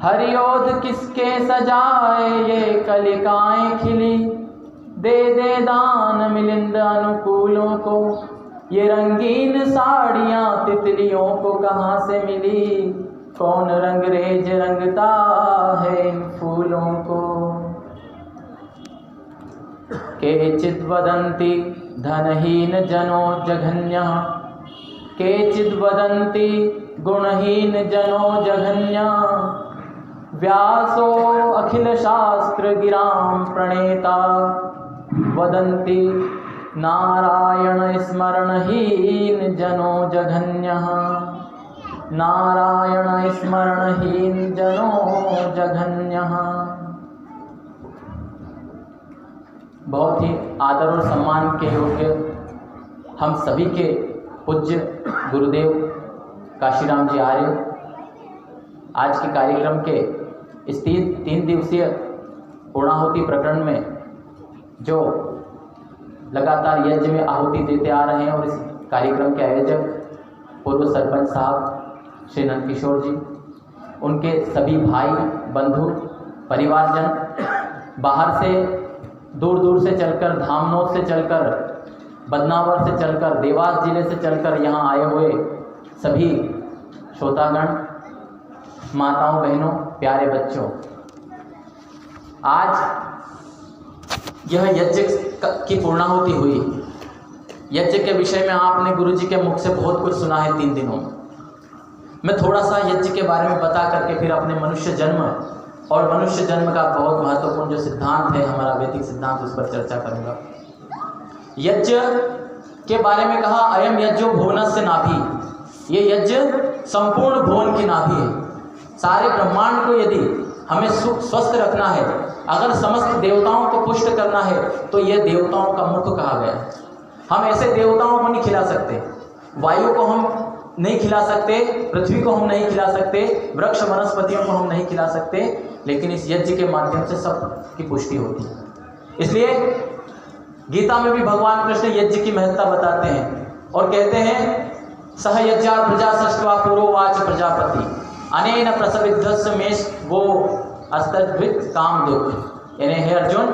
हरियोध किसके सजाए ये कलिकाएं खिली, दे दे दान मिलिंद अनुकूलों को, ये रंगीन साड़ियाँ तितलियों को कहाँ से मिली, कौन रंगरेज रंगता है इन फूलों को। केचिद् वदन्ति धनहीन जनो जघन्यः, केचिद् वदन्ति गुणहीन जनो जघन्यः, व्यासो अखिल शास्त्र गिरां प्रणेता, वदन्ति नारायण स्मरणहीन जनो जघन्यः, नारायण स्मरणहीन जनो जघन्यः। बहुत ही आदर और सम्मान के योग्य हम सभी के पूज्य गुरुदेव काशीराम जी आर्य आज के कार्यक्रम के इस 3 दिवसीय पूर्णाहुति प्रकरण में जो लगातार यज्ञ में आहुति देते आ रहे हैं, और इस कार्यक्रम के आयोजक पूर्व सरपंच साहब श्री नंदकिशोर जी, उनके सभी भाई बंधु परिवारजन, बाहर से दूर दूर से चलकर, धामनोद से चलकर, बदनावर से चलकर, देवास जिले से चलकर यहाँ आए हुए सभी श्रोतागण, माताओं बहनों, प्यारे बच्चों, आज यह यज्ञ की पूर्णाहुति हुई। यज्ञ के विषय में आपने गुरुजी के मुख से बहुत कुछ सुना है 3 दिनों में। मैं थोड़ा सा यज्ञ के बारे में बता करके फिर अपने मनुष्य जन्म और मनुष्य जन्म का बहुत महत्वपूर्ण जो सिद्धांत है हमारा वैदिक सिद्धांत, उस पर चर्चा करूंगा। यज्ञ के बारे में कहा अयम यज्ञो भुवनस्य नाभि, ये यज्ञ संपूर्ण भुवन की नाभि है। सारे ब्रह्मांड को यदि हमें सुख स्वस्थ रखना है, अगर समस्त देवताओं को पुष्ट करना है, तो यह देवताओं का मुख कहा गया है। हम ऐसे देवताओं को नहीं खिला सकते, वायु को हम नहीं खिला सकते, पृथ्वी को हम नहीं खिला सकते, वृक्ष वनस्पतियों को हम नहीं खिला सकते, लेकिन इस यज्ञ के माध्यम से सब की पुष्टि होती है। इसलिए गीता में भी भगवान कृष्ण यज्ञ की महत्ता बताते हैं और कहते हैं सह यज्ञा प्रजा सृष्ट्वा पुरोवाच प्रजापति अनेन प्रसविद्धस्य मेष वो अस्तद्वित काम दुख। यानी हे अर्जुन,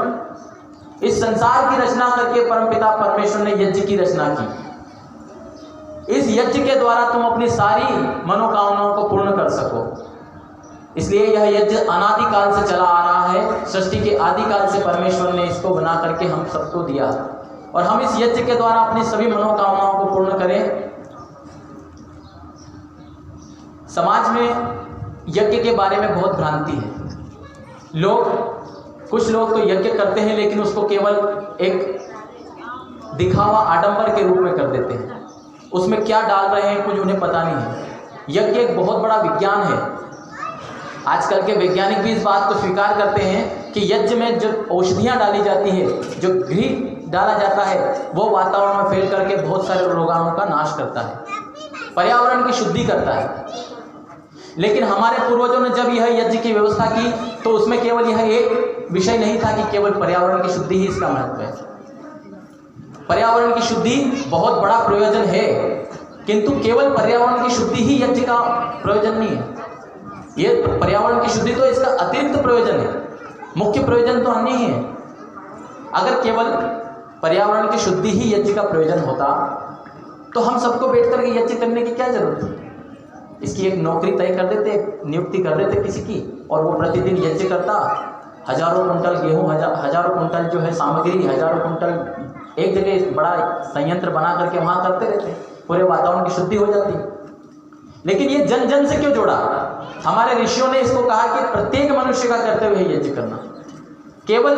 इस संसार की रचना करके परमपिता परमेश्वर ने यज्ञ की रचना की। इस यज्ञ के द्वारा तुम अपनी सारी मनोकामनाओं को पूर्ण कर सको। इसलिए यह यज्ञ अनादिकाल से चला आ रहा है। सृष्टि के आदिकाल से परमेश्वर ने इसको बना करके हम सबको दिया, और हम इस यज्ञ के द्वारा अपनी सभी मनोकामनाओं को पूर्ण करें। समाज में यज्ञ के बारे में बहुत भ्रांति है। कुछ लोग तो यज्ञ करते हैं, लेकिन उसको केवल एक दिखावा, आडंबर के रूप में कर देते हैं। उसमें क्या डाल रहे हैं कुछ उन्हें पता नहीं है। यज्ञ एक बहुत बड़ा विज्ञान है। आजकल के वैज्ञानिक भी इस बात को स्वीकार करते हैं कि यज्ञ में जो औषधियाँ डाली जाती है, जो घी डाला जाता है, वो वातावरण में फैल करके बहुत सारे रोगाणुओं का नाश करता है, पर्यावरण की शुद्धि करता है। लेकिन हमारे पूर्वजों ने जब यह यज्ञ की व्यवस्था की, तो उसमें केवल यह एक विषय नहीं था कि केवल पर्यावरण की शुद्धि ही इसका महत्व है। पर्यावरण की शुद्धि बहुत बड़ा प्रयोजन है, किंतु केवल पर्यावरण की शुद्धि ही यज्ञ का प्रयोजन नहीं है। ये पर्यावरण की शुद्धि तो इसका अतिरिक्त प्रयोजन है, मुख्य प्रयोजन तो अन्य ही है। अगर केवल पर्यावरण की शुद्धि ही यज्ञ का प्रयोजन होता, तो हम सबको बैठ करके यज्ञ करने की क्या जरूरत है। इसकी एक नौकरी तय कर देते, नियुक्ति कर देते किसी की, और वो प्रतिदिन यज्ञ करता। हजारों कुंटल गेहूँ, हजारों कुंटल जो है सामग्री, हजारों कुंटल एक जगह बड़ा संयंत्र बना करके वहाँ करते रहते, पूरे वातावरण की शुद्धि हो जाती। लेकिन ये जन जन से क्यों जोड़ा? हमारे ऋषियों ने इसको कहा कि प्रत्येक मनुष्य का कर्तव्य है यज्ञ करना। केवल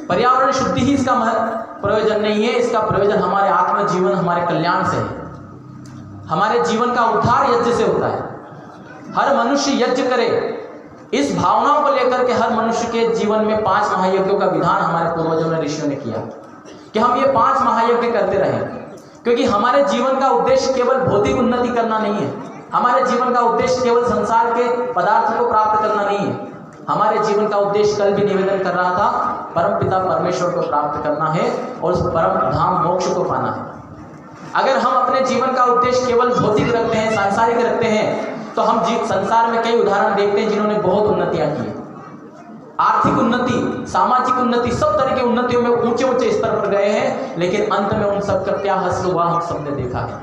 पर्यावरण शुद्धि ही इसका प्रयोजन नहीं है, इसका प्रयोजन हमारे आत्म जीवन, हमारे कल्याण से है। हमारे जीवन का उद्धार यज्ञ से होता है। हर मनुष्य यज्ञ करे, इस भावनाओं को लेकर के हर मनुष्य के जीवन में 5 महायज्ञों का विधान हमारे पूर्वजों ने, ऋषियों ने किया कि हम ये 5 महायज्ञ करते रहें। क्योंकि हमारे जीवन का उद्देश्य केवल भौतिक उन्नति करना नहीं है, हमारे जीवन का उद्देश्य केवल संसार के पदार्थ को प्राप्त करना नहीं है। हमारे जीवन का उद्देश्य, कल भी निवेदन कर रहा था, परमपिता परमेश्वर को प्राप्त करना है और उस परम धाम मोक्ष को पाना है। अगर हम अपने जीवन का उद्देश्य केवल भौतिक रखते हैं, सांसारिक रखते हैं, तो हम संसार में कई उदाहरण देखते हैं जिन्होंने बहुत उन्नतियां की, आर्थिक उन्नति, सामाजिक उन्नति, सब तरह की उन्नतियों में ऊंचे ऊंचे स्तर पर गए हैं, लेकिन अंत में उन सब का क्या हासिल हुआ हम सबने देखा है।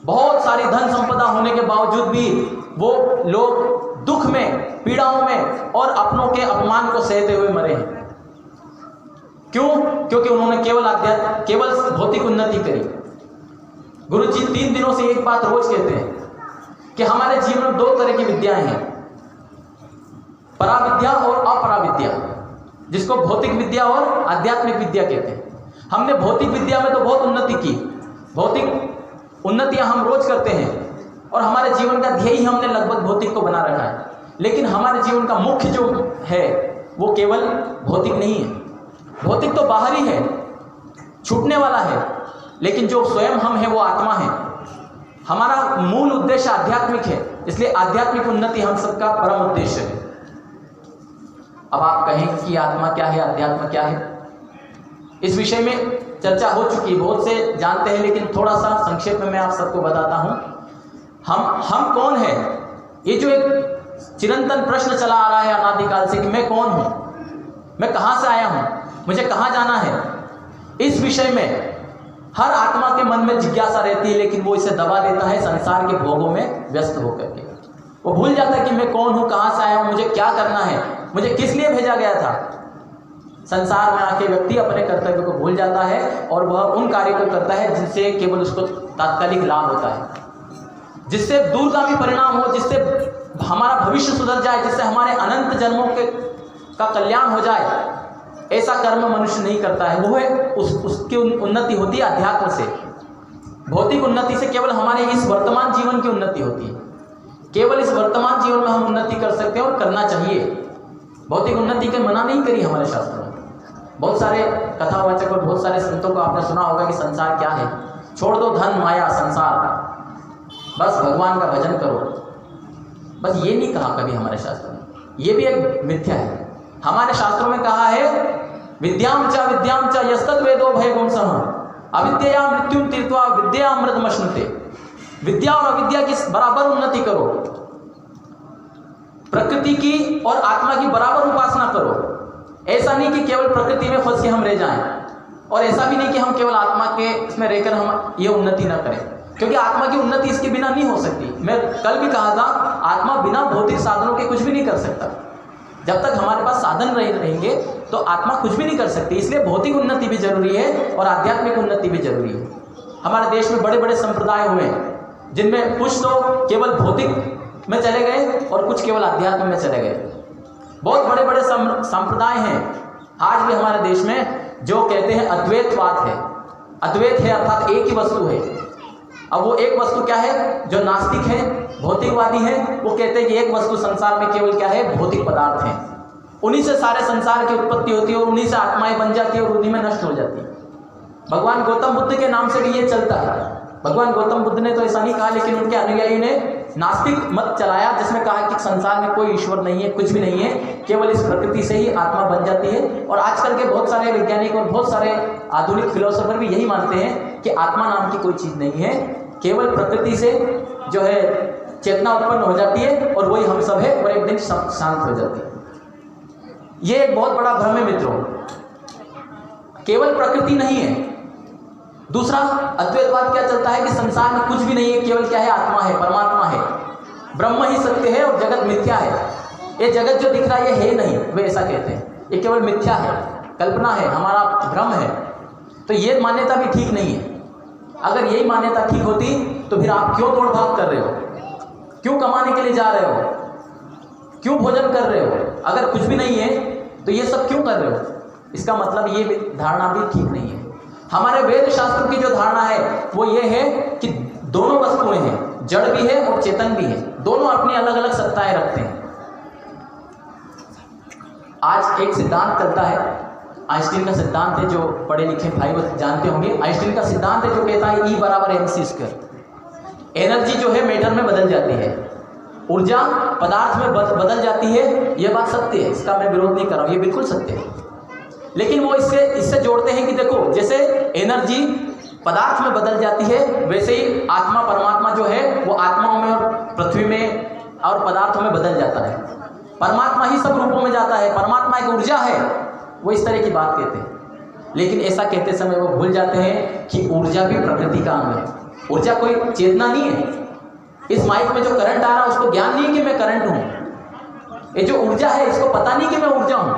बहुत सारी धन संपदा होने के बावजूद भी वो लोग दुख में, पीड़ाओं में और अपनों के अपमान को सहते हुए मरे हैं। क्यों? क्योंकि उन्होंने केवल भौतिक उन्नति करी। गुरु जी 3 दिनों से एक बात रोज कहते हैं कि हमारे जीवन में 2 तरह की विद्याएं हैं, पराविद्या और अपराविद्या, जिसको भौतिक विद्या और आध्यात्मिक विद्या कहते हैं। हमने भौतिक विद्या में तो बहुत उन्नति की, भौतिक उन्नतियां हम रोज करते हैं और हमारे जीवन का ध्येय ही हमने लगभग भौतिक को बना रखा है, लेकिन हमारे जीवन का मुख्य जो है वो केवल भौतिक नहीं है। भौतिक तो बाहरी है, छूटने वाला है, लेकिन जो स्वयं हम हैं वो आत्मा है। हमारा मूल उद्देश्य आध्यात्मिक है, इसलिए आध्यात्मिक उन्नति हम सबका परम उद्देश्य है। अब आप कहें कि आत्मा क्या है, अध्यात्म क्या है, इस विषय में चर्चा हो चुकी, बहुत से जानते हैं, लेकिन थोड़ा सा संक्षेप में मैं आप सबको बताता हूं। हम कौन है? ये जो एक चिरंतन प्रश्न चला आ रहा है अनादिकाल से कि मैं कौन हूं, मैं कहां से आया हूं, मुझे कहां जाना है, इस विषय में हर आत्मा के मन में जिज्ञासा रहती है, लेकिन वो इसे दबा देता है संसार के भोगों में व्यस्त होकर के। वो भूल जाता है कि मैं कौन हूं, कहां से आया हूं, मुझे क्या करना है, मुझे किस लिए भेजा गया था। संसार में आके व्यक्ति अपने कर्तव्य को भूल जाता है और वह उन कार्यों को करता है जिनसे केवल उसको तात्कालिक लाभ होता है, जिससे दूरगामी परिणाम हो, जिससे हमारा भविष्य सुधर जाए, जिससे हमारे अनंत जन्मों का कल्याण हो जाए। ऐसा कर्म मनुष्य नहीं करता है। वो है उसकी उन्नति होती है अध्यात्म से। भौतिक उन्नति से केवल हमारे इस वर्तमान जीवन की उन्नति होती है। केवल इस वर्तमान जीवन में हम उन्नति कर सकते हैं और करना चाहिए। भौतिक उन्नति के मना नहीं करी हमारे शास्त्रों में। बहुत सारे कथावाचक और बहुत सारे संतों को आपने सुना होगा कि संसार क्या है, छोड़ दो धन माया संसार, बस भगवान का भजन करो। बस ये नहीं कहा कभी हमारे शास्त्रों में, ये भी एक मिथ्या है। हमारे शास्त्रों में कहा है विद्याम च यस्तत् वेदो भयगुण सह अविद्या मृत्युम तीर्थवा विद्या अमृतमश्नुते। विद्या और अविद्या की बराबर उन्नति करो, प्रकृति की और आत्मा की बराबर उपासना करो। ऐसा नहीं कि केवल प्रकृति में फंस के हम रह जाएं, और ऐसा भी नहीं कि हम केवल आत्मा के इसमें रहकर हम ये उन्नति ना करें, क्योंकि आत्मा की उन्नति इसके बिना नहीं हो सकती। मैं कल भी कहा था, आत्मा बिना भौतिक साधनों के कुछ भी नहीं कर सकता। जब तक हमारे पास साधन रहेंगे तो आत्मा कुछ भी नहीं कर सकती। इसलिए भौतिक उन्नति भी जरूरी है और आध्यात्मिक उन्नति भी जरूरी है। हमारे देश में बड़े बड़े संप्रदाय हुए हैं, जिनमें कुछ तो केवल भौतिक में चले गए और कुछ केवल आध्यात्म में चले गए। बहुत बड़े बड़े संप्रदाय हैं आज भी हमारे देश में जो कहते हैं अद्वैतवाद है। अद्वैत है अर्थात एक ही वस्तु है। अब वो एक वस्तु क्या है? जो नास्तिक है, भौतिकवादी है, वो कहते हैं कि एक वस्तु संसार में केवल क्या है? भौतिक पदार्थ है। उन्हीं से सारे संसार की उत्पत्ति होती है और उन्हीं से आत्माएं बन जाती है और उन्हीं में नष्ट हो जाती है। भगवान गौतम बुद्ध के नाम से भी ये चलता है। भगवान गौतम बुद्ध ने तो ऐसा नहीं कहा, लेकिन उनके अनुयायी ने नास्तिक मत चलाया, जिसमें कहा कि संसार में कोई ईश्वर नहीं है, कुछ भी नहीं है, केवल इस प्रकृति से ही आत्मा बन जाती है। और आजकल के बहुत सारे वैज्ञानिक और बहुत सारे आधुनिक फिलोसोफर भी यही मानते हैं कि आत्मा नाम की कोई चीज़ नहीं है, केवल प्रकृति से जो है चेतना उत्पन्न हो जाती है और वही हम सब है और एक दिन शांत हो जाती है। ये एक बहुत बड़ा भ्रम है मित्रों, केवल प्रकृति नहीं है। दूसरा, अद्वैतवाद क्या चलता है कि संसार में कुछ भी नहीं है, केवल क्या है? आत्मा है, परमात्मा है, ब्रह्म ही सत्य है और जगत मिथ्या है। ये जगत जो दिख रहा है ये है नहीं, वे ऐसा कहते हैं, ये केवल मिथ्या है, कल्पना है, हमारा भ्रम है। तो ये मान्यता भी ठीक नहीं है। अगर यही मान्यता ठीक होती तो फिर आप क्यों दौड़ भाग कर रहे हो, क्यों कमाने के लिए जा रहे हो, क्यों भोजन कर रहे हो? अगर कुछ भी नहीं है तो ये सब क्यों कर रहे हो? इसका मतलब ये धारणा भी ठीक नहीं है। हमारे वेद शास्त्र की जो धारणा है वो ये है कि दोनों वस्तुएं हैं, जड़ भी है और चेतन भी है, दोनों अपनी अलग अलग सत्ताएं रखते हैं। आज एक सिद्धांत चलता है, आइंस्टीन का सिद्धांत है, जो पढ़े लिखे भाई वो जानते होंगे। आइंस्टीन का सिद्धांत है जो कहता है E = mc²। एनर्जी जो है मैटर में बदल जाती है, ऊर्जा पदार्थ में बदल जाती है। यह बात सत्य है, इसका मैं विरोध नहीं कर रहा हूँ, ये बिल्कुल सत्य है। लेकिन वो इससे जोड़ते हैं कि देखो, जैसे एनर्जी पदार्थ में बदल जाती है, वैसे ही आत्मा परमात्मा जो है वो आत्माओं में और पृथ्वी में और पदार्थों में बदल जाता है। परमात्मा ही सब रूपों में जाता है, परमात्मा एक ऊर्जा है, वो इस तरह की बात कहते हैं। लेकिन ऐसा कहते समय वो भूल जाते हैं कि ऊर्जा भी प्रकृति का अंग है। ऊर्जा कोई चेतना नहीं है। इस माइक में जो करंट आ रहा है उसको ज्ञान नहीं कि मैं करंट हूं। ये जो ऊर्जा है इसको पता नहीं कि मैं ऊर्जा हूं।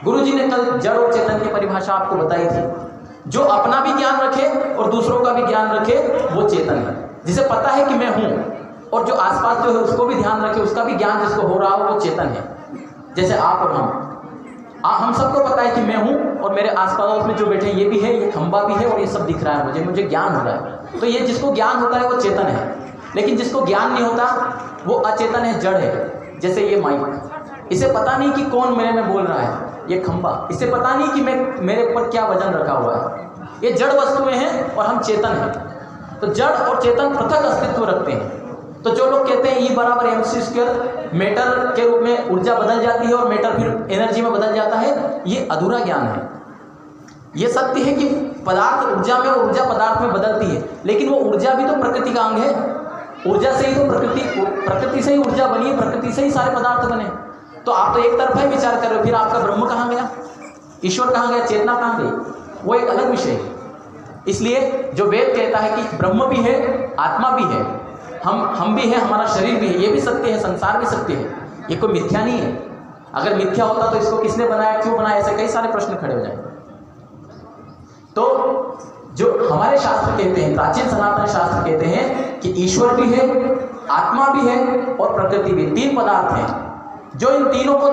गुरु जी ने कल जड़ और चेतन की परिभाषा आपको बताई थी। जो अपना भी ज्ञान रखे और दूसरों का भी ज्ञान रखे वो चेतन है। जिसे पता है कि मैं हूं और जो आसपास जो है उसको भी ध्यान रखे, उसका भी ज्ञान जिसको हो रहा हो वो चेतन है। जैसे आप और हम सबको पता है कि मैं हूं और मेरे आसपास में जो बैठे ये भी है, ये खंबा भी है और ये सब दिख रहा है, मुझे ज्ञान हो रहा है। तो ये जिसको ज्ञान होता है वो चेतन है। लेकिन जिसको ज्ञान नहीं होता वो अचेतन है, जड़ है। जैसे ये माइक, इसे पता नहीं कि कौन मेरे में बोल रहा है। ये खंबा, इसे पता नहीं कि मेरे ऊपर क्या वजन रखा हुआ है। ये जड़ वस्तुएं हैं और हम चेतन हैं। तो जड़ और चेतन पृथक अस्तित्व रखते हैं। तो जो लोग कहते हैं E बराबर mc², मैटर के रूप में ऊर्जा बदल जाती है और मैटर फिर एनर्जी में बदल जाता है, ये अधूरा ज्ञान है। ये सत्य है कि पदार्थ ऊर्जा में और ऊर्जा पदार्थ में बदलती है, लेकिन वो ऊर्जा भी तो प्रकृति का अंग है। ऊर्जा से ही तो प्रकृति से ही ऊर्जा बनी है, प्रकृति से ही सारे पदार्थ बने। तो आप तो एक तरफा ही विचार कर रहे हो, फिर आपका ब्रह्म कहाँ गया, ईश्वर कहाँ गया, चेतना कहाँ गई, वो एक अलग विषय है। इसलिए जो वेद कहता है कि ब्रह्म भी है, आत्मा भी है, हम भी है, हमारा शरीर भी है, ये भी सत्य है, संसार भी सत्य है। ये कोई मिथ्या नहीं है। अगर मिथ्या होता तो इसको किसने बनाया, क्यों बनाया, ऐसे कई सारे प्रश्न खड़े हो जाएंगे। तो जो हमारे शास्त्र कहते हैं, प्राचीन सनातन शास्त्र कहते हैं कि ईश्वर भी है, आत्मा भी है और प्रकृति भी, तीन पदार्थ हैं। जो इन तीनों को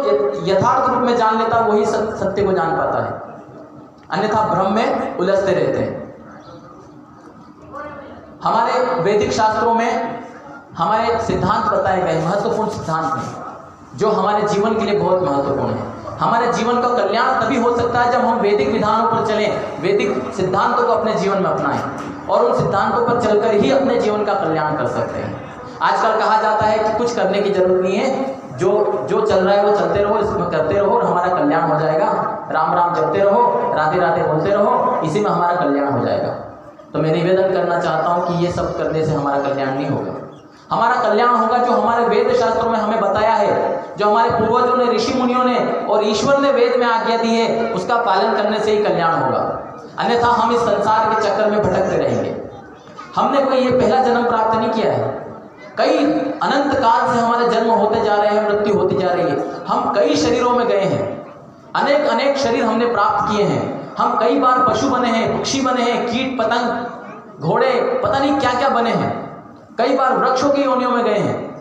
यथार्थ रूप में जान लेता वही सत्य को जान पाता है, अन्यथा भ्रम में उलझते रहते हैं। हमारे वैदिक शास्त्रों में हमारे सिद्धांत बताए गए, महत्वपूर्ण सिद्धांत हैं जो हमारे जीवन के लिए बहुत महत्वपूर्ण है। हमारे जीवन का कल्याण तभी हो सकता है जब हम वैदिक विधानों पर चलें, वैदिक सिद्धांतों को अपने जीवन में अपनाएं और उन सिद्धांतों पर चलकर ही अपने जीवन का कल्याण कर सकते हैं। आजकल कहा जाता है कि कुछ करने की जरूरत नहीं है, जो चल रहा है वो चलते रहो, इसमें करते रहो और हमारा कल्याण हो जाएगा। राम राम जपते रहो, राधे राधे बोलते रहो, इसी में हमारा कल्याण हो जाएगा। तो मैं निवेदन करना चाहता हूँ कि ये सब करने से हमारा कल्याण नहीं होगा। हमारा कल्याण होगा जो हमारे वेद शास्त्रों में हमें बताया है, जो हमारे पूर्वजों ने, ऋषि मुनियों ने और ईश्वर ने वेद में आज्ञा दी है, उसका पालन करने से ही कल्याण होगा। अन्यथा हम इस संसार के चक्कर में भटकते रहेंगे। हमने कोई ये पहला जन्म प्राप्त नहीं किया है। कई अनंत काल से हमारे जन्म होते जा रहे हैं, मृत्यु होती जा रही है। हम कई शरीरों में गए हैं, अनेक शरीर हमने प्राप्त किए हैं। हम कई बार पशु बने हैं, पक्षी बने हैं, कीट पतंग, घोड़े, पता नहीं क्या क्या बने हैं। कई बार वृक्षों की योनियों में गए हैं।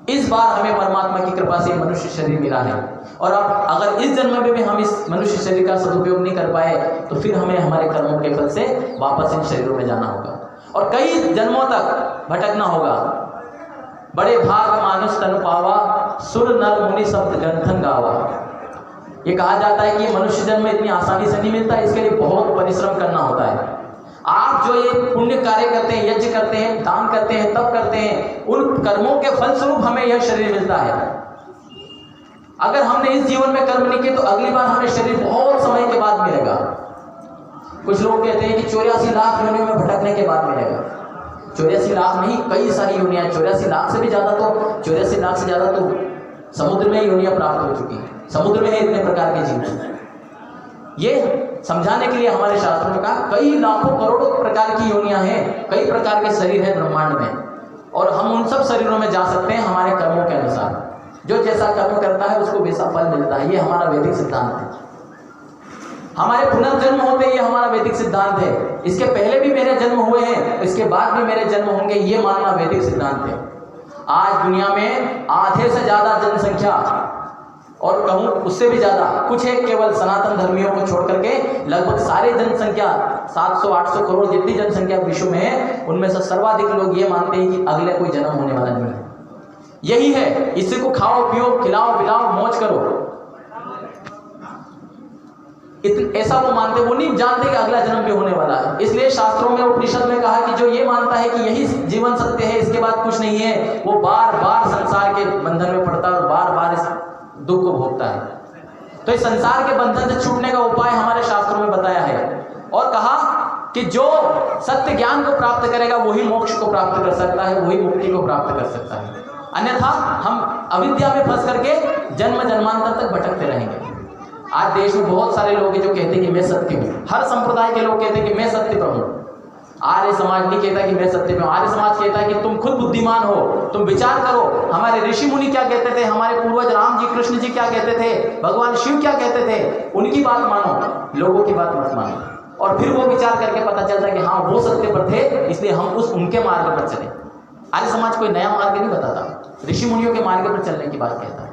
इस बार हमें परमात्मा की कृपा से मनुष्य शरीर मिला है और अब अगर इस जन्म में भी हम इस मनुष्य शरीर का सदुपयोग नहीं कर पाए तो फिर हमें हमारे कर्मों के फल से वापस इन शरीरों में जाना होगा और कई जन्मों तक भटकना होगा। बड़े भाग मानुष तनु पावा, सुर नर मुनि शब्द ग्रंथन गावा। ये कहा जाता है कि मनुष्य जन्म इतनी आसानी से नहीं मिलता, इसके लिए बहुत परिश्रम करना होता है। आप जो ये पुण्य कार्य करते हैं, यज्ञ करते हैं, दान करते हैं, तप करते हैं, उन कर्मों के फलस्वरूप हमें यह शरीर मिलता है। अगर हमने इस जीवन में कर्म नहीं किए तो अगली बार हमें शरीर बहुत समय के बाद मिलेगा। कुछ लोग कहते हैं कि 84 लाख योनियों में भटकने के बाद मिलेगा। 84 लाख नहीं, कई सारी योनियां, 84 लाख से भी ज्यादा, तो 84 लाख से ज्यादा तो समुद्र में योनियां प्राप्त हो चुकी हैं। समुद्र में है इतने प्रकार के जीव। ये समझाने के लिए हमारे शास्त्रों में कहा कई लाखों करोड़ों प्रकार की योनियां हैं, कई प्रकार के शरीर हैं ब्रह्मांड में और हम उन सब शरीरों में जा सकते हैं हमारे कर्मों के अनुसार। जो जैसा कर्म करता है उसको वैसा फल मिलता है। ये हमारा वैदिक सिद्धांत है। हमारे पुनर्जन्म होते हैं, ये हमारा वैदिक सिद्धांत है। इसके पहले भी मेरे जन्म हुए हैं, इसके बाद भी मेरे जन्म होंगे, ये मानना वैदिक सिद्धांत है। आज दुनिया में आधे से ज्यादा जनसंख्या, और कहूं उससे भी ज्यादा, कुछ है केवल सनातन धर्मियों को छोड़ करके लगभग सारे जनसंख्या 700-800 करोड़ जितनी जनसंख्या विश्व में है, उनमें से सर्वाधिक लोग ये मानते हैं कि अगले कोई जन्म होने वाला नहीं है। यही है, इसी को खाओ पियो, खिलाओ पिलाओ, मौज करो, ऐसा वो मानते। वो नहीं जानते कि अगला जन्म भी होने वाला है। इसलिए शास्त्रों में, उपनिषद में कहा कि जो ये मानता है कि यही जीवन सत्य है, इसके बाद कुछ नहीं है, वो बार बार संसार के बंधन में पड़ता है और बार बार इस दुख को भोगता है। तो इस संसार के बंधन से छूटने का उपाय हमारे शास्त्रों में बताया है और कहा कि जो सत्य ज्ञान को प्राप्त करेगा वही मोक्ष को प्राप्त कर सकता है, वही मुक्ति को प्राप्त कर सकता है। अन्यथा हम अविद्या में फंस करके जन्म जन्मांतर तक भटकते रहेंगे। आज देश में बहुत सारे लोग हैं जो कहते हैं कि मैं सत्य हूँ। हर संप्रदाय के लोग कहते हैं कि मैं सत्य पर हूँ। आर्य समाज नहीं कहता कि मैं सत्य पे हूँ। आर्य समाज कहता है कि तुम खुद बुद्धिमान हो, तुम विचार करो, हमारे ऋषि मुनि क्या कहते थे, हमारे पूर्वज राम जी कृष्ण जी क्या कहते थे, भगवान शिव क्या कहते थे, उनकी बात मानो, लोगों की बात मत मानो। और फिर वो विचार करके पता चलता है कि हाँ वो सत्य पर थे, इसलिए हम उनके मार्ग पर चले। आर्य समाज कोई नया मार्ग नहीं बताता, ऋषि मुनियों के मार्ग पर चलने की बात कहता है।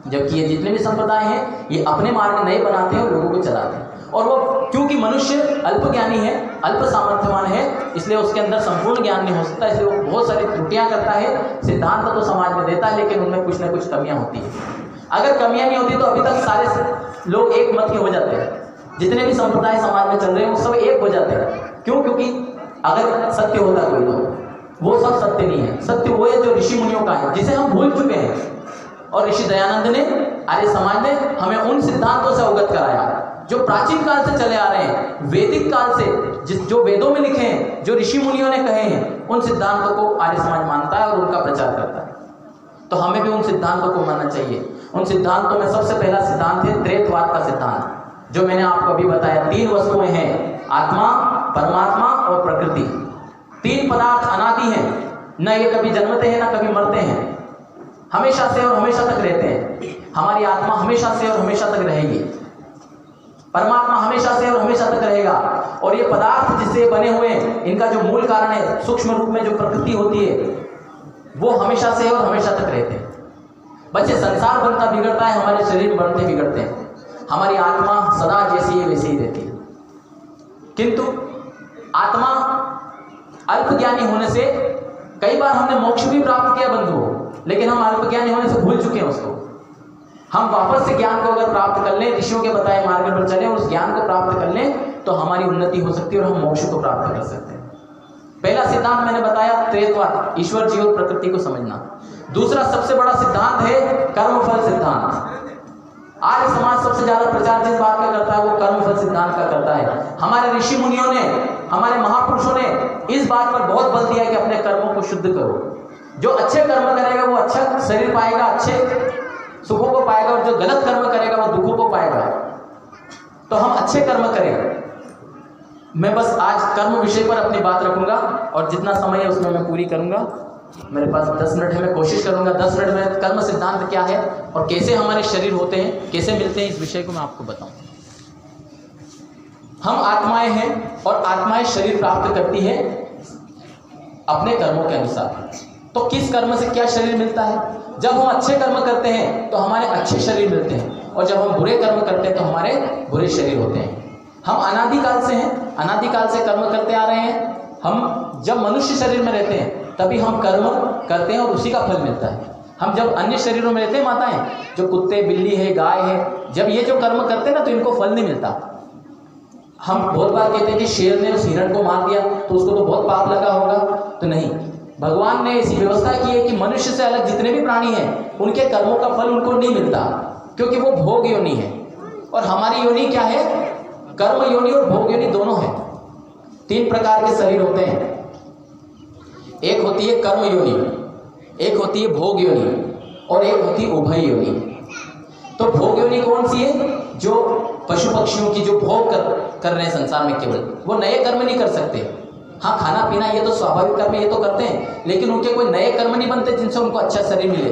जबकि ये जितने भी संप्रदाय हैं ये अपने मार्ग नए बनाते हैं और लोगों को चलाते हैं। और वो क्योंकि मनुष्य अल्प ज्ञानी है, अल्प सामर्थ्यवान है, इसलिए उसके अंदर संपूर्ण ज्ञान नहीं हो सकता, इसलिए वो बहुत सारी त्रुटियां करता है। सिद्धांत तो समाज में देता है लेकिन उनमें कुछ ना कुछ कमियां होती है। अगर कमियां नहीं होती तो अभी तक सारे लोग एक मत के हो जाते हैं। जितने भी संप्रदाय समाज में चल रहे हैं वो सब एक हो जाते हैं। क्यों? क्योंकि अगर सत्य होता कोई तो वो सब सत्य नहीं है। सत्य वो है जो ऋषि मुनियों का है, जिसे हम भूल चुके हैं। और ऋषि दयानंद ने, आर्य समाज ने हमें उन सिद्धांतों से अवगत कराया जो प्राचीन काल से चले आ रहे हैं, वैदिक काल से, जो वेदों में लिखे हैं, जो ऋषि मुनियों ने कहे हैं, उन सिद्धांतों को आर्य समाज मानता है और उनका प्रचार करता है। तो हमें भी उन सिद्धांतों को मानना चाहिए। उन सिद्धांतों में सबसे पहला सिद्धांत है त्रैतवाद का सिद्धांत, जो मैंने आपको अभी बताया। 3 वस्तुएं हैं, आत्मा, परमात्मा और प्रकृति। 3 पदार्थ अनादि हैं, न ये कभी जन्मते हैं न कभी मरते हैं, हमेशा से और हमेशा तक रहते हैं। हमारी आत्मा हमेशा से और हमेशा तक रहेगी, परमात्मा हमेशा से और हमेशा तक रहेगा। और ये पदार्थ जिससे बने हुए हैं, इनका जो मूल कारण है, सूक्ष्म रूप में जो प्रकृति होती है, वो हमेशा से और हमेशा तक रहते हैं। बच्चे, संसार बनता बिगड़ता है, हमारे शरीर बनते बिगड़ते हैं, हमारी आत्मा सदा जैसी है वैसी ही रहती है। किंतु आत्मा अल्पज्ञानी होने से कई बार हमने मोक्ष भी प्राप्त किया बंधुओं, लेकिन हम अल्पज्ञानी होने से भूल चुके हैं उसको। हम वापस से ज्ञान को अगर प्राप्त कर लें, ऋषियों के बताए मार्ग पर चलें और उस ज्ञान को प्राप्त कर लें, तो हमारी उन्नति हो सकती है और हम मोक्ष को प्राप्त कर सकते हैं। पहला सिद्धांत मैंने बताया त्रैतवाद, ईश्वर जीव और प्रकृति को समझना। दूसरा सबसे बड़ा सिद्धांत है कर्मफल सिद्धांत। आर्य समाज सबसे ज्यादा प्रचार जिस बात का करता है वो कर्मफल सिद्धांत का करता है। हमारे ऋषि मुनियों ने, हमारे महापुरुषों ने इस बात पर बहुत बल दिया कि अपने कर्मों को शुद्ध करो। जो अच्छे कर्म करेगा वो अच्छा शरीर पाएगा, अच्छे सुखों को पाएगा, और जो गलत कर्म करेगा वो दुखों को पाएगा। तो हम अच्छे कर्म करें। मैं बस आज कर्म विषय पर अपनी बात रखूंगा और जितना समय है उसमें मैं पूरी करूंगा। मेरे पास 10 मिनट है, मैं कोशिश करूंगा 10 मिनट में कर्म सिद्धांत क्या है और कैसे हमारे शरीर होते हैं, कैसे मिलते हैं, इस विषय को मैं आपको बताऊं। हम आत्माएं हैं और आत्माएं शरीर प्राप्त करती है अपने कर्मों के अनुसार। तो किस कर्म से क्या शरीर मिलता है? जब हम अच्छे कर्म करते हैं तो हमारे अच्छे शरीर मिलते हैं, और जब हम बुरे कर्म करते हैं तो हमारे बुरे शरीर होते हैं। हम अनादिकाल से हैं, अनादिकाल से कर्म करते आ रहे हैं। हम जब मनुष्य शरीर में रहते हैं तभी हम कर्म करते हैं और उसी का फल मिलता है। हम जब अन्य शरीरों में रहते हैं, माताएं, जो कुत्ते, बिल्ली है, गाय है, जब ये जो कर्म करते हैं ना तो इनको फल नहीं मिलता। हम बहुत बार कहते हैं कि शेर ने उस हिरण को मार दिया तो उसको तो बहुत पाप लगा होगा, तो नहीं। भगवान ने ऐसी व्यवस्था की है कि मनुष्य से अलग जितने भी प्राणी हैं उनके कर्मों का फल उनको नहीं मिलता, क्योंकि वो भोग योनि है। और हमारी योनि क्या है? कर्म योनि और भोग योनि दोनों है। 3 प्रकार के शरीर होते हैं। एक होती है कर्म योनि, एक होती है भोग योनि और एक होती है उभय योनि। तो भोग योनि कौन सी है? जो पशु पक्षियों की जो भोग कर रहे हैं संसार में, केवल वो नए कर्म नहीं कर सकते। हाँ, खाना पीना ये तो स्वाभाविक कर्म ये तो करते हैं, लेकिन उनके कोई नए कर्म नहीं बनते जिनसे उनको अच्छा शरीर मिले।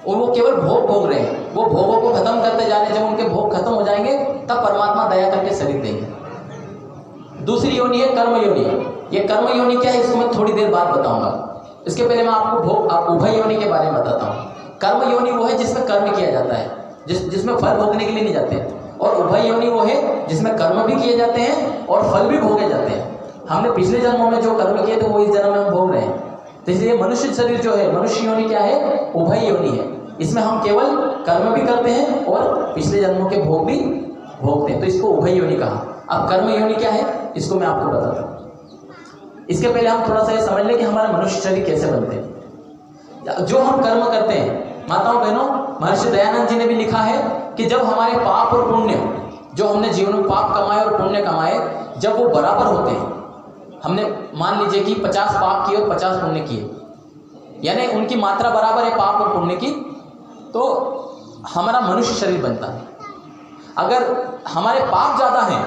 और वो केवल भोग भोग रहे हैं। वो भोगों को खत्म करते जा रहे हैं। जब उनके भोग खत्म हो जाएंगे तब परमात्मा दया करके शरीर देंगे। दूसरी योनि है कर्म योनि। ये कर्म योनि क्या है इसको मैं थोड़ी देर बाद बताऊंगा। इसके पहले मैं आपको उभय योनि के बारे में बताता हूँ। कर्म योनि वो है जिसमें कर्म किया जाता है, जिसमें फल भोगने के लिए नहीं जाते हैं। और उभय योनि वो है जिसमें कर्म भी किए जाते हैं और फल भी भोगे जाते हैं। हमने पिछले जन्मों में जो कर्म किए थे वो इस जन्म में हम भोग रहे हैं। तो इसलिए मनुष्य शरीर जो है, मनुष्य योनि क्या है? उभय योनि है। इसमें हम केवल कर्म भी करते हैं और पिछले जन्मों के भोग भी भोगते हैं, तो इसको उभय योनि कहा। अब कर्म योनि क्या है इसको मैं आपको बताता हूँ। इसके पहले हम थोड़ा सा ये समझ लें कि हमारे मनुष्य शरीर कैसे बनते हैं। जो हम कर्म करते हैं, माताओं बहनों, महर्षि दयानंद जी ने भी लिखा है कि जब हमारे पाप और पुण्य जो हमने जीवन में पाप कमाए और पुण्य कमाए, जब वो बराबर होते हैं, हमने मान लीजिए कि 50 पाप किए और 50 पुण्य किए, यानी उनकी मात्रा बराबर है पाप और पुण्य की, तो हमारा मनुष्य शरीर बनता है। अगर हमारे पाप ज़्यादा हैं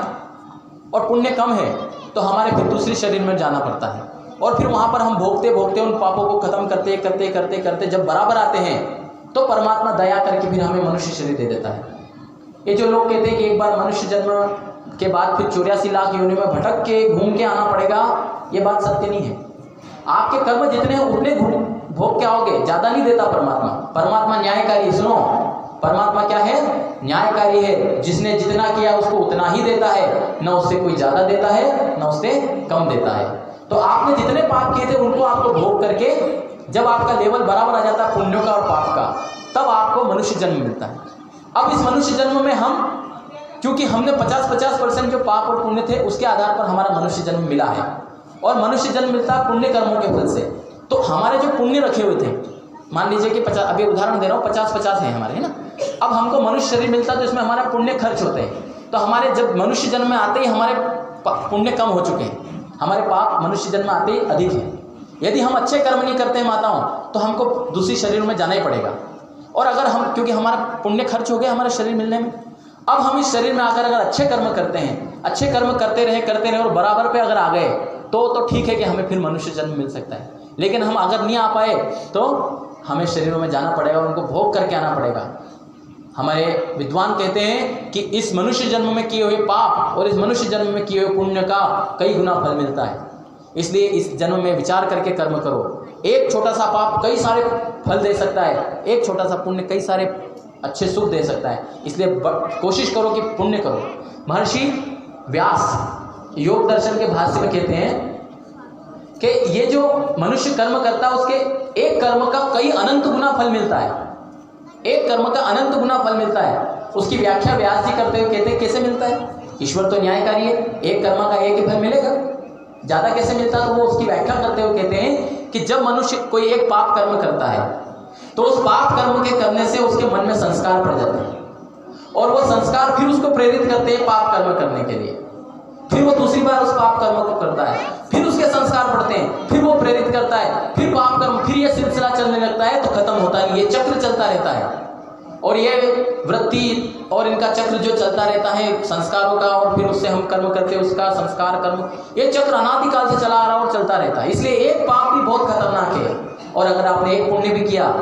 और पुण्य कम है तो हमारे फिर दूसरे शरीर में जाना पड़ता है, और फिर वहाँ पर हम भोगते भोगते उन पापों को खत्म करते करते करते करते जब बराबर आते हैं तो परमात्मा दया करके फिर हमें मनुष्य शरीर दे देता है। ये जो लोग कहते हैं कि एक बार मनुष्य जन्म के बाद फिर 84 लाख योनि में भटक के घूम के आना पड़ेगा, ये बात सत्य नहीं है। आपके कर्म जितने हैं उतने भोग के आओगे, ज़्यादा नहीं देता परमात्मा। परमात्मा न्यायकारी, सुनो, परमात्मा क्या है? न्यायकारी है। जिसने जितना किया उसको उतना ही देता है, न उससे कोई ज़्यादा देता है न उससे कम देता है। तो आपने जितने पाप किए थे उनको आपको भोग करके जब आपका लेवल बराबर आ जाता है पुण्यों का और पाप का, तब आपको मनुष्य जन्म मिलता है। अब इस मनुष्य जन्म में हम, क्योंकि हमने 50% जो पाप और पुण्य थे उसके आधार पर हमारा मनुष्य जन्म मिला है, और मनुष्य जन्म मिलता है पुण्य कर्मों के फल से। तो हमारे जो पुण्य रखे हुए थे, मान लीजिए कि 50, अभी उदाहरण दे रहा हूँ, 50-50 है हमारे, है ना। अब हमको मनुष्य शरीर मिलता है तो इसमें हमारे पुण्य खर्च होते हैं। तो हमारे जब मनुष्य जन्म में आते ही हमारे पुण्य कम हो चुके हैं, हमारे पाप मनुष्य जन्म में आते ही अधिक है। यदि हम अच्छे कर्म नहीं करते हैं माताओं, तो हमको दूसरी शरीर में जाना ही पड़ेगा। और अगर हम, क्योंकि हमारा पुण्य खर्च हो गया हमारे शरीर मिलने में, अब हम इस शरीर में आकर अगर अच्छे कर्म करते हैं, अच्छे कर्म करते रहे और बराबर पे अगर आ गए तो ठीक है कि हमें फिर मनुष्य जन्म मिल सकता है। लेकिन हम अगर नहीं आ पाए तो हमें शरीरों में जाना पड़ेगा, उनको भोग करके आना पड़ेगा। हमारे विद्वान कहते हैं कि इस मनुष्य जन्म में किए हुए पाप और इस मनुष्य जन्म में किए हुए पुण्य का कई गुना फल मिलता है। इसलिए इस जन्म में विचार करके कर्म करो। एक छोटा सा पाप कई सारे फल दे सकता है, एक छोटा सा पुण्य कई सारे अच्छे सुख दे सकता है। इसलिए कोशिश करो कि पुण्य करो। महर्षि व्यास योग दर्शन के भाष्य में कहते हैं कि ये जो मनुष्य कर्म करता है उसके एक कर्म का कई अनंत गुना फल मिलता है, एक कर्म का अनंत गुना फल मिलता है। उसकी व्याख्या व्यास जी करते हुए कहते हैं कैसे मिलता है? ईश्वर तो न्यायकारी है, एक कर्म का एक ही फल मिलेगा, ज़्यादा कैसे मिलता है? तो वो उसकी व्याख्या करते हुए कहते हैं कि जब मनुष्य कोई एक पाप कर्म करता है तो उस पाप कर्म के करने से उसके मन में संस्कार पड़ जाते हैं, और वो संस्कार फिर उसको प्रेरित करते हैं पाप कर्म करने के लिए। फिर वो दूसरी बार उस पाप कर्म को करता है, फिर उसके संस्कार बढ़ते हैं, फिर वो प्रेरित करता है, फिर पाप कर्म, फिर ये सिलसिला चलने लगता है, तो खत्म होता नहीं, ये चक्र चलता रहता है। और ये वृत्ति और इनका चक्र जो चलता रहता है संस्कारों का, और फिर उससे हम कर्म करते हैं उसका संस्कार कर्म, ये चक्र अनादिकाल से चला आ रहा है और चलता रहता है। इसलिए एक पाप भी बहुत खतरनाक है, और अगर आपने एक पुण्य भी किया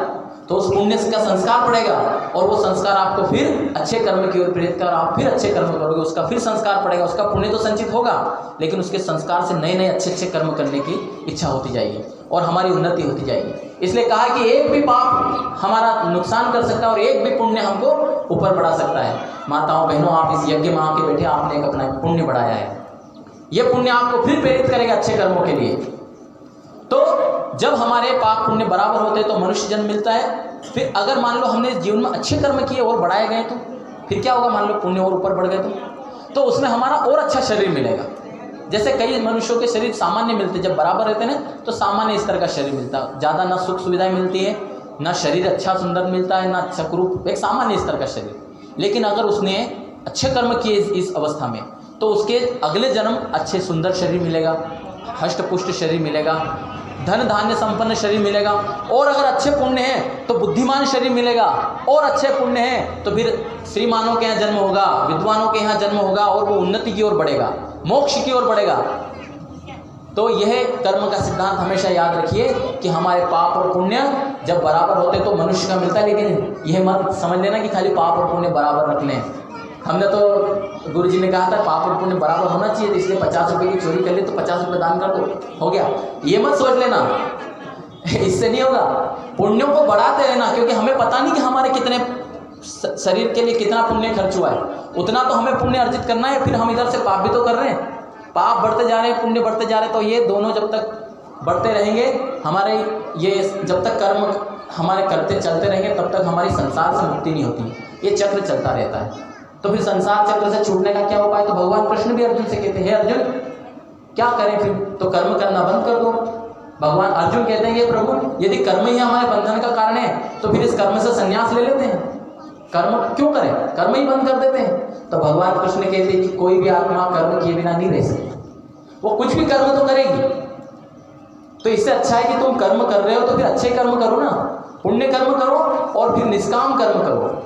तो उस पुण्य का संस्कार पड़ेगा, और वो संस्कार आपको फिर अच्छे कर्म की ओर प्रेरित कर, आप फिर अच्छे कर्म करोगे, उसका फिर संस्कार पड़ेगा, उसका पुण्य तो संचित होगा, लेकिन उसके संस्कार से नए नए अच्छे कर्म करने की इच्छा होती जाएगी और हमारी उन्नति होती जाएगी। इसलिए कहा कि एक भी पाप हमारा नुकसान कर सकता है और एक भी पुण्य हमको ऊपर बढ़ा सकता है। माताओं बहनों, आप इस यज्ञ में आके बैठे, आपने एक अपना पुण्य बढ़ाया है, ये पुण्य आपको फिर प्रेरित करेगा अच्छे कर्मों के लिए। तो जब हमारे पाप पुण्य बराबर होते हैं तो मनुष्य जन्म मिलता है। फिर अगर मान लो हमने जीवन में अच्छे कर्म किए और बढ़ाए गए तो फिर क्या होगा? मान लो पुण्य और ऊपर बढ़ गए तो उसमें हमारा और अच्छा शरीर मिलेगा। जैसे कई मनुष्यों के शरीर सामान्य मिलते, जब बराबर रहते हैं तो सामान्य स्तर का शरीर मिलता है, ज़्यादा ना सुख सुविधाएं मिलती है, ना शरीर अच्छा सुंदर मिलता है, ना अच्छा कुरूप, एक सामान्य स्तर का शरीर। लेकिन अगर उसने अच्छे कर्म किए इस अवस्था में तो उसके अगले जन्म अच्छे सुंदर शरीर मिलेगा, हष्ट पुष्ट शरीर मिलेगा, धन धान्य संपन्न शरीर मिलेगा, और अगर अच्छे पुण्य हैं तो बुद्धिमान शरीर मिलेगा, और अच्छे पुण्य हैं तो फिर श्रीमानों के यहाँ जन्म होगा, विद्वानों के यहाँ जन्म होगा, और वो उन्नति की ओर बढ़ेगा, मोक्ष की ओर बढ़ेगा। तो यह कर्म का सिद्धांत हमेशा याद रखिए कि हमारे पाप और पुण्य जब बराबर होते तो मनुष्य का मिलता है। लेकिन यह मत समझ लेना कि खाली पाप और पुण्य बराबर रख लें। हमने तो गुरु जी ने कहा था पाप और पुण्य बराबर होना चाहिए, तो इसलिए 50 रुपये की चोरी कर ली तो 50 रुपये दान कर दो, हो गया। ये मत सोच लेना, इससे नहीं होगा। पुण्यों को बढ़ाते रहना, क्योंकि हमें पता नहीं कि हमारे कितने शरीर के लिए कितना पुण्य खर्च हुआ है, उतना तो हमें पुण्य अर्जित करना है। फिर हम इधर से पाप भी तो कर रहे हैं, पाप बढ़ते जा रहे हैं, पुण्य बढ़ते जा रहे हैं। तो ये दोनों जब तक बढ़ते रहेंगे, हमारे ये जब तक कर्म हमारे करते चलते रहेंगे तब तक हमारी संसार से मुक्ति नहीं होती, ये चक्र चलता रहता है। तो फिर संसार चक्र से छूटने का क्या उपाय? तो भगवान कृष्ण भी अर्जुन से कहते हैं, हे अर्जुन क्या करें फिर? तो कर्म करना बंद कर दो। भगवान अर्जुन कहते हैं, ये प्रभु यदि कर्म ही हमारे बंधन का कारण है तो फिर इस कर्म से संन्यास ले लेते हैं, कर्म क्यों करें, कर्म ही बंद कर देते हैं। तो भगवान कृष्ण कहते हैं कि कोई भी आत्मा कर्म किए बिना नहीं रह सकती, वो कुछ भी कर्म तो करेगी। तो इससे अच्छा है कि तुम कर्म कर रहे हो तो फिर अच्छे कर्म करो ना, पुण्य कर्म करो और फिर निष्काम कर्म करो।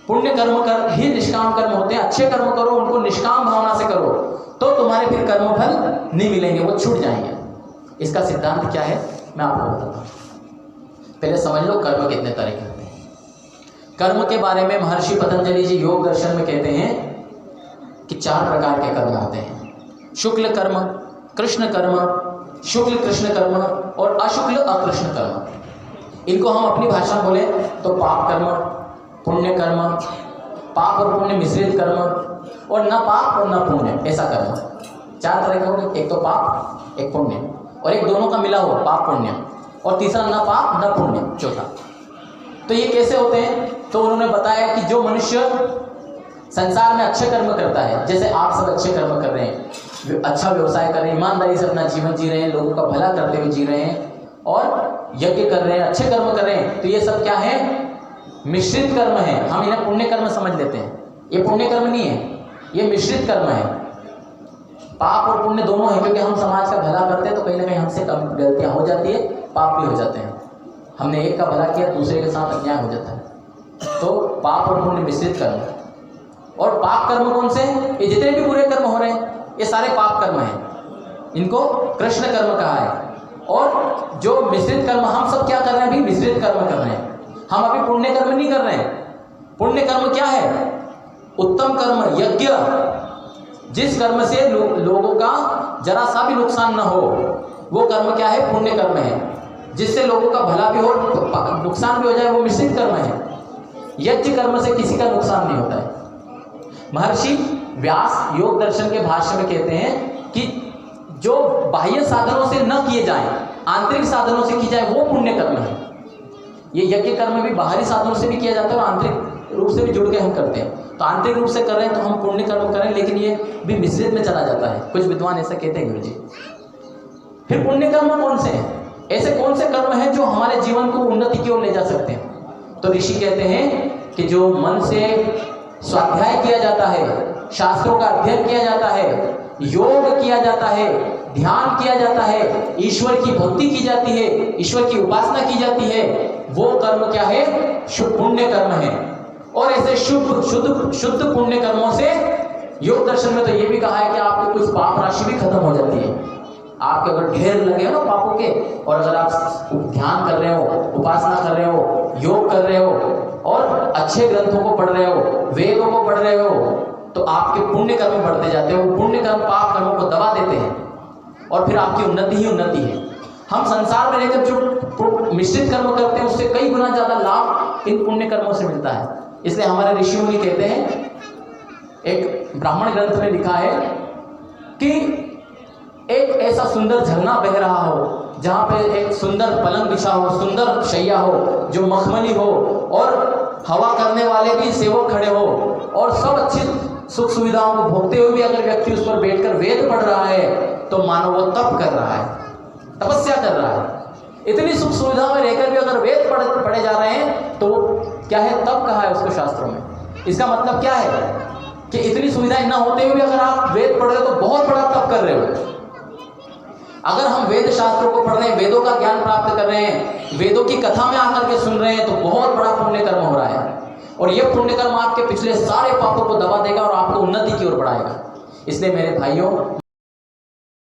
पुण्य कर्म कर ही निष्काम कर्म होते हैं, अच्छे कर्म करो, उनको निष्काम भावना से करो, तो तुम्हारे फिर कर्म फल नहीं मिलेंगे, वो छूट जाएंगे। इसका सिद्धांत क्या है मैं आपको बताता हूँ। पहले समझ लो कर्म कितने तरह के होते हैं। कर्म के बारे में महर्षि पतंजलि जी योग दर्शन में कहते हैं कि 4 प्रकार के कर्म होते हैं। शुक्ल कर्म, कृष्ण कर्म, शुक्ल कृष्ण कर्म और अशुक्ल अकृष्ण कर्म। इनको हम अपनी भाषा में बोले तो पाप कर्म, पुण्य कर्म, पाप और पुण्य मिश्रित कर्म, और न पाप और न पुण्य ऐसा कर्म। 4 तरह के हो गए, एक तो पाप, एक पुण्य, और एक दोनों का मिला हो पाप पुण्य, और तीसरा न पाप न पुण्य, चौथा। तो ये कैसे होते हैं? तो उन्होंने बताया कि जो मनुष्य संसार में अच्छे कर्म करता है, जैसे आप सब अच्छे कर्म कर रहे हैं, अच्छा व्यवसाय कर रहे हैं, ईमानदारी से अपना जीवन जी रहे हैं, लोगों का भला करते हुए जी रहे हैं और यज्ञ कर रहे हैं, अच्छे कर्म कर रहे हैं, तो ये सब क्या है? मिश्रित कर्म है। हम इन्हें पुण्य कर्म समझ लेते हैं, ये पुण्य कर्म नहीं है, ये मिश्रित कर्म है। पाप और पुण्य दोनों है, क्योंकि हम समाज का भला करते हैं तो कहीं ना कहीं हमसे कम गलतियां हो जाती है, पाप भी हो जाते हैं। हमने एक का भला किया, दूसरे के साथ अन्याय हो जाता है, तो पाप और पुण्य मिश्रित कर्म। और पाप कर्म कौन से? ये जितने भी बुरे कर्म हो रहे हैं ये सारे पाप कर्म हैं, इनको कृष्ण कर्म कहा है। और जो मिश्रित कर्म, हम सब क्या कर रहे हैं अभी? मिश्रित कर्म कर रहे हैं, हम अभी पुण्य कर्म नहीं कर रहे हैं। पुण्य कर्म क्या है? उत्तम कर्म, यज्ञ, जिस कर्म से लोगों का जरा सा भी नुकसान न हो, वो कर्म क्या है? पुण्य कर्म है। जिससे लोगों का भला भी हो, नुकसान भी हो जाए, वो मिश्रित कर्म है। यज्ञ कर्म से किसी का नुकसान नहीं होता है। महर्षि व्यास योग दर्शन के भाष्य में कहते हैं कि जो बाह्य साधनों से न किए जाएं, आंतरिक साधनों से की जाए, वो पुण्य कर्म है। ये यज्ञ कर्म भी बाहरी साधनों से भी किया जाता है और आंतरिक रूप से भी जुड़ के हम करते हैं। तो आंतरिक रूप से कर रहे हैं तो हम पुण्य कर्म करें, लेकिन ये भी मिश्रित में चला जाता है। कुछ विद्वान ऐसा कहते हैं गुरु जी। फिर पुण्य कर्म कौन से हैं? ऐसे कौन से कर्म हैं जो हमारे जीवन को उन्नति की ओर ले जा सकते हैं? तो ऋषि कहते हैं कि जो मन से स्वाध्याय किया जाता है, शास्त्रों का अध्ययन किया जाता है, योग किया जाता है, ध्यान किया जाता है, ईश्वर की भक्ति की जाती है, ईश्वर की उपासना की जाती है, वो कर्म क्या है? शुभ पुण्य कर्म है। और ऐसे शुद्ध पुण्य कर्मों से योग दर्शन में तो ये भी कहा है कि आपकी कुछ पाप राशि भी खत्म हो जाती है। आपके अगर ढेर लगे हो ना पापों के, और अगर आप ध्यान कर रहे हो, उपासना कर रहे हो, योग कर रहे हो और अच्छे ग्रंथों को पढ़ रहे हो, वेदों को पढ़ रहे हो, तो आपके पुण्य कर्म बढ़ते जाते हैं। वो पुण्य कर्म पाप कर्मों को दबा देते हैं और फिर आपकी उन्नति ही उन्नति है। हम संसार में रहकर जो मिश्रित कर्म करते हैं उससे कई गुना ज्यादा लाभ इन पुण्य कर्मों से मिलता है। इसलिए हमारे ऋषि मुनि कहते हैं, एक ब्राह्मण ग्रंथ में लिखा है कि एक ऐसा सुंदर झरना बह रहा हो, जहाँ पे एक सुंदर पलंग बिछा हो, सुंदर शैया हो जो मखमली हो, और हवा करने वाले भी सेवक खड़े हो, और सब अच्छी सुख सुविधाओं को भोगते हुए भी अगर व्यक्ति उस पर बैठकर वेद पढ़ रहा है तो मानो वो तप कर रहा है, तपस्या कर रहा है। इतनी सुख सुविधा में रहकर भी अगर वेद पढ़े जा रहे हैं तो क्या है? तप कहा है उसको शास्त्रों में। इसका मतलब क्या है कि इतनी सुविधाएं ना होते हुए भी अगर आप वेद पढ़ रहे हो तो बहुत बड़ा तप कर रहे हो। अगर हम वेद शास्त्रों को पढ़ रहे हैं, वेदों का ज्ञान प्राप्त कर रहे हैं, वेदों की कथा में आकर के सुन रहे हैं, तो बहुत बड़ा पुण्य कर्म हो रहा है। और यह पुण्य कर्म आपके पिछले सारे पापों को दबा देगा और आपको उन्नति की ओर बढ़ाएगा। इसलिए मेरे भाइयों,